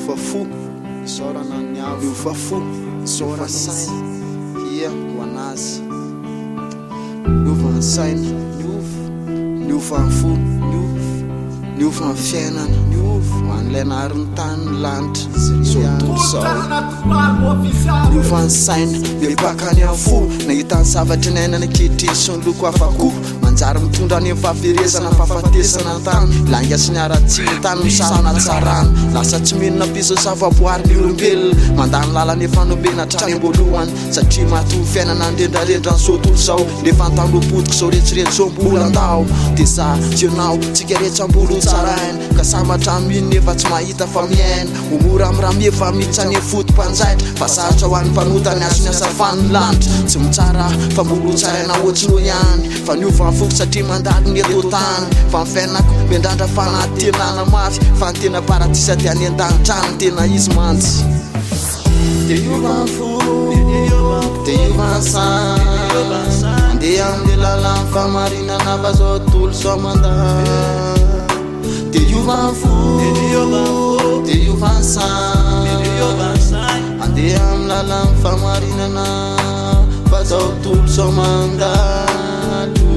Niova fo, isaorana Niova. Niova fo, isaorana saina. Ia ho anazy. Niova ny saina, niova. Niova ny fo, niova. Niova ny fiainana, niova. Ho an'ilay naharin'ny tany ny lanitra. Niova ny saina, mipakany amin'ny fo. Nahita ny zavatra nainana ankehitriny sy ny loko hafa-koho. Manjary mitondra any amin'ny fahaverezana, fahafatesana ny tany. Langa sy ny ara-tsiny ny tany misarana tsarana. Lasa tsy minona piso zava-boary ny olombelona. Mandany lalana efa nomena hatrany am-boalohany. Satria mahatonga fiainana nrendrarendra ny sotontolo zao. Nefa an-tandro-potika zao rehetsirehetra zao mbola andao. Dia za tsy ianao tsika rehetra mbola tsaraina. Ka samatra mino nefa tsy mahita fa miaina. Omora am'rame fa mitsany fotom-panjaitra. Fa sarotra ho an'ny mpanotany azo ny asafany ny lanitra. Tsy mitsara fa mbola tsaraina ohatriny ho ihany. Fa niova ny foko satria mandalo ny eto tany. Fa ny fiainako miandrandra fanatenana mafy. Fa ny tena paratisa dia any an-danitrany tena izy mantsy. Dia niova ny fo, dia niova ny saina. Andeha amin'ny lalàna famarinana fa zao tontolo zao mandalo. Dia niova ny fo, dia niova ny saina. Andeha amin'ny lalàna famarinana fa zao tontolo zao mandalo.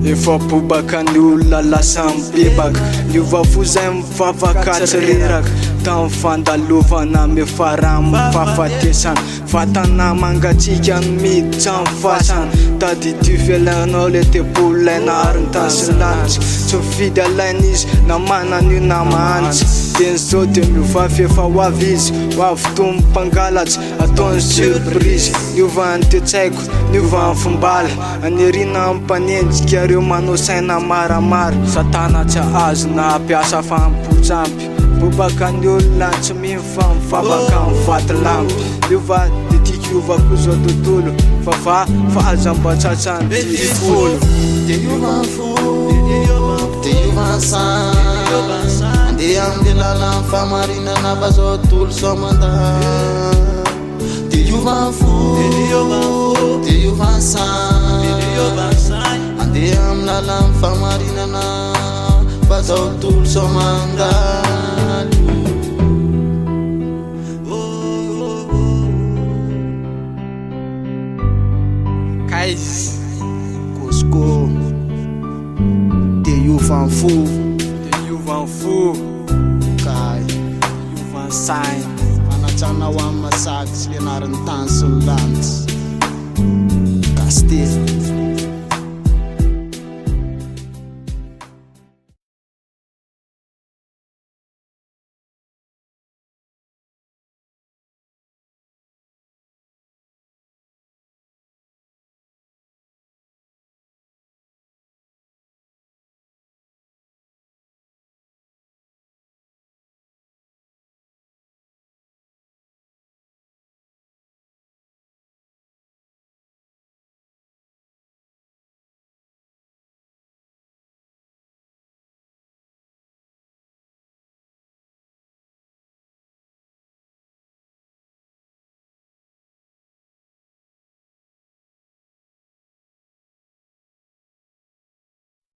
Efa bobaka ny olona lasa mibebaka. Niova fo zay mivavaka tsy reraka. Tamin'ny fandalovana mefara mifahafatesana. Vatana mangatsika ny miditra ny fasana. Tadidio fialanao le tebola naharin'ny tany sy lanitra. Tsy mifidy alaina izy na manana io na mahanitra. Teny zao dia miova efa ho avy izy. Ho avy toy mpangalatsa ataony surprise. Niova ny toe-tsaiko, niova ny fombala. Anirina amin'ny mpanenjika reo manao saina maramara. Satana tsy azo na ampiasa fa mipotsampy. Bobaka ny olona tsy mino fa mivavaka amin'ny vaty lampy. Niova dia tiako hiova koa zao tontolo. Fa fahazam-batratrany ty folo. Dia niova ny fo, dia niova ny saina. Andeha amin'ny lalàna famarinana fa zao tontolo zao mandalo. Dia niova ny fo, dia niova ny saina. Andeha amin'ny lalàna famarinana fa zao tontolo zao mandalo. Kast, Kosko, dia niova ny fo, dia niova ny fo. Kay, Niova ny saina. Fanatrana ho amin'ny masaky sy le naharin'ny tany sy ny lanitra. Kast.